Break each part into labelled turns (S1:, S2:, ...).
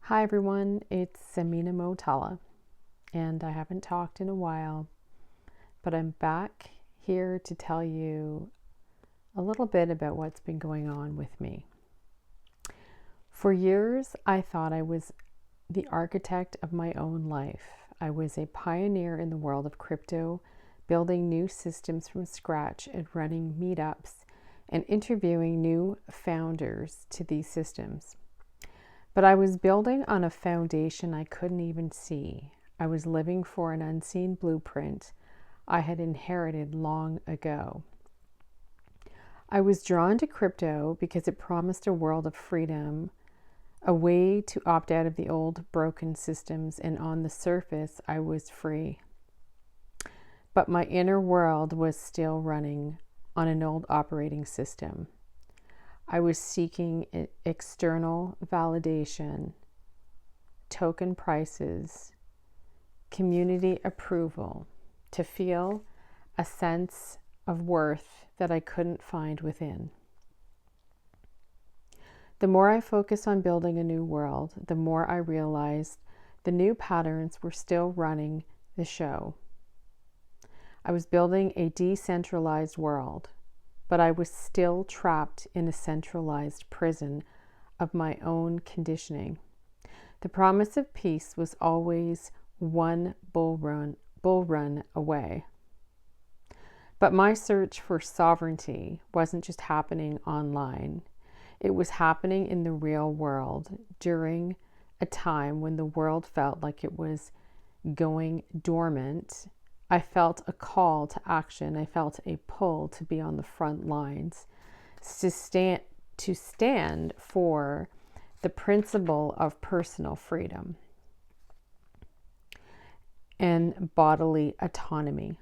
S1: Hi everyone, it's Samina Motala, and I haven't talked in a while, but I'm back here to tell you a little bit about what's been going on with me. For years, I thought I was the architect of my own life. I was a pioneer in the world of crypto, building new systems from scratch and running meetups and interviewing new founders to these systems. But I was building on a foundation I couldn't even see. I was living for an unseen blueprint I had inherited long ago. I was drawn to crypto because it promised a world of freedom, a way to opt out of the old broken systems, and on the surface, I was free. But my inner world was still running on an old operating system. I was seeking external validation, token prices, community approval, to feel a sense of worth that I couldn't find within. The more I focused on building a new world, the more I realized the new patterns were still running the show. I was building a decentralized world, but I was still trapped in a centralized prison of my own conditioning. The promise of peace was always one bull run away. But my search for sovereignty wasn't just happening online. It was happening in the real world during a time when the world felt like it was going dormant. I felt a call to action. I felt a pull to be on the front lines, to stand for the principle of personal freedom and bodily autonomy.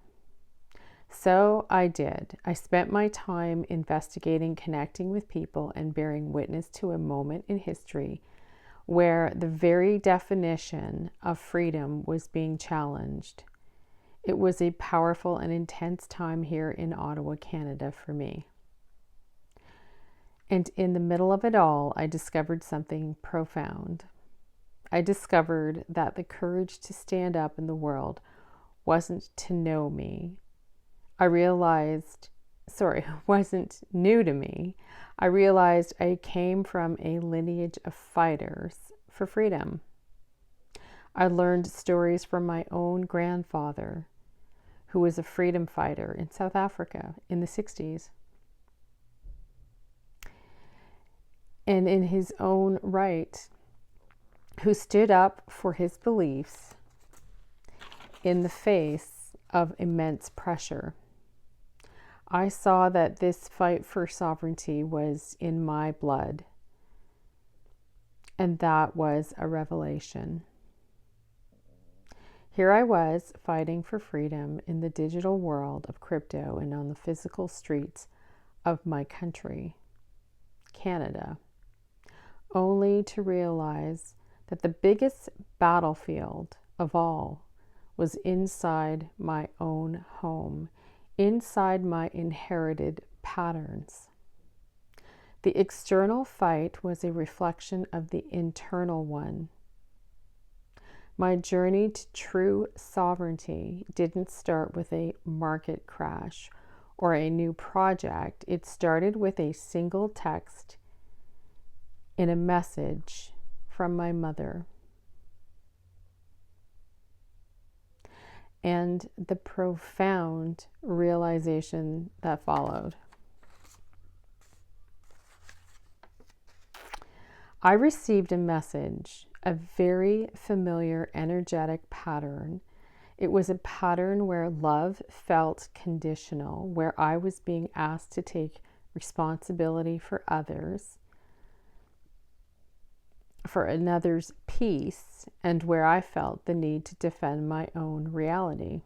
S1: So I did. I spent my time investigating, connecting with people, and bearing witness to a moment in history where the very definition of freedom was being challenged. It was a powerful and intense time here in Ottawa, Canada for me. And in the middle of it all, I discovered something profound. I discovered that the courage to stand up in the world wasn't to know me. Wasn't new to me. I realized I came from a lineage of fighters for freedom. I learned stories from my own grandfather, who was a freedom fighter in South Africa in the 60s. And in his own right, who stood up for his beliefs in the face of immense pressure. I saw that this fight for sovereignty was in my blood, and that was a revelation. Here I was fighting for freedom in the digital world of crypto and on the physical streets of my country, Canada, only to realize that the biggest battlefield of all was inside my own home, inside my inherited patterns. The external fight was a reflection of the internal one. My journey to true sovereignty didn't start with a market crash or a new project. It started with a single text in a message from my mother. And the profound realization that followed. I received a message, a very familiar energetic pattern. It was a pattern where love felt conditional, where I was being asked to take responsibility for others, for another's peace, and where I felt the need to defend my own reality.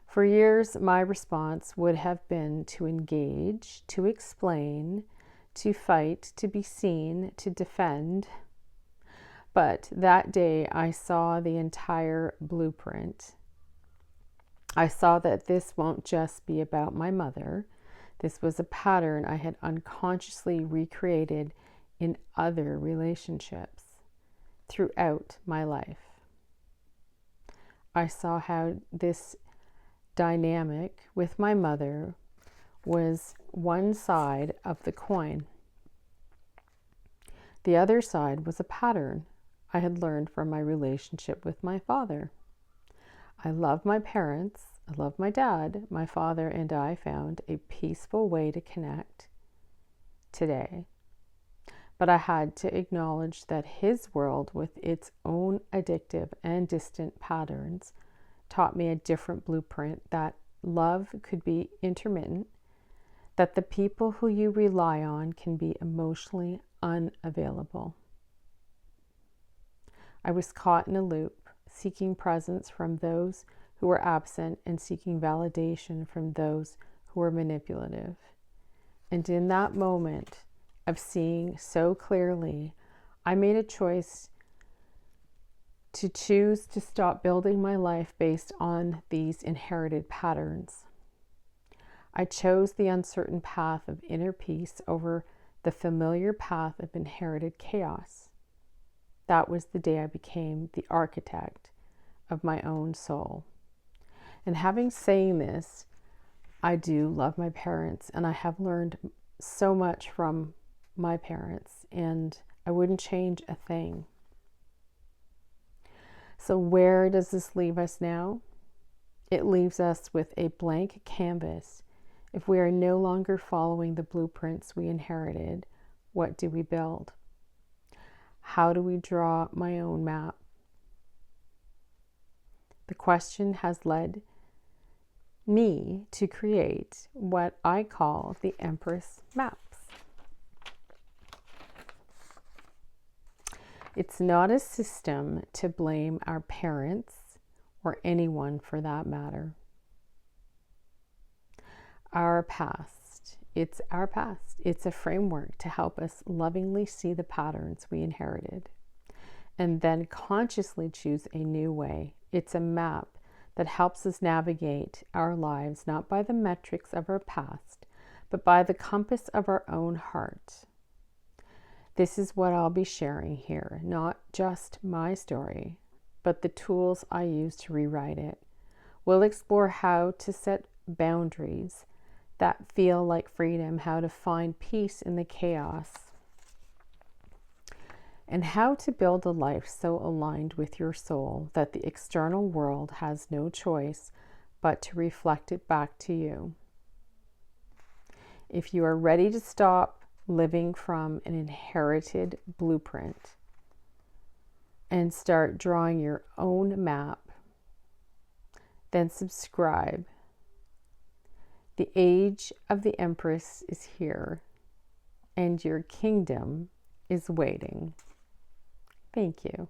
S1: For years, my response would have been to engage, to explain, to fight, to be seen, to defend. But that day, I saw the entire blueprint. I saw that this won't just be about my mother. This was a pattern I had unconsciously recreated in other relationships. throughout my life. I saw how this dynamic with my mother was one side of the coin. The other side was a pattern I had learned from my relationship with my father. I love my parents. I love my dad. My father and I found a peaceful way to connect today. But I had to acknowledge that his world, with its own addictive and distant patterns, taught me a different blueprint, that love could be intermittent, that the people who you rely on can be emotionally unavailable. I was caught in a loop, seeking presence from those who were absent and seeking validation from those who were manipulative. And in that moment of seeing so clearly, I made a choice to choose to stop building my life based on these inherited patterns. I chose the uncertain path of inner peace over the familiar path of inherited chaos. That was the day I became the architect of my own soul. And having saying this, I do love my parents, and I have learned so much from my parents, and I wouldn't change a thing. So where does this leave us now? It leaves us with a blank canvas. If we are no longer following the blueprints we inherited, what do we build? How do we draw my own map? The question has led me to create what I call the Empress Maps. It's not a system to blame our parents or anyone for that matter. Our past. It's our past. It's a framework to help us lovingly see the patterns we inherited and then consciously choose a new way. It's a map that helps us navigate our lives not by the metrics of our past, but by the compass of our own heart. This is what I'll be sharing here, not just my story, but the tools I use to rewrite it. We'll explore how to set boundaries that feel like freedom, how to find peace in the chaos, and how to build a life so aligned with your soul that the external world has no choice but to reflect it back to you. If you are ready to stop living from an inherited blueprint and start drawing your own map, then subscribe. The age of the Empress is here, and your kingdom is waiting. Thank you.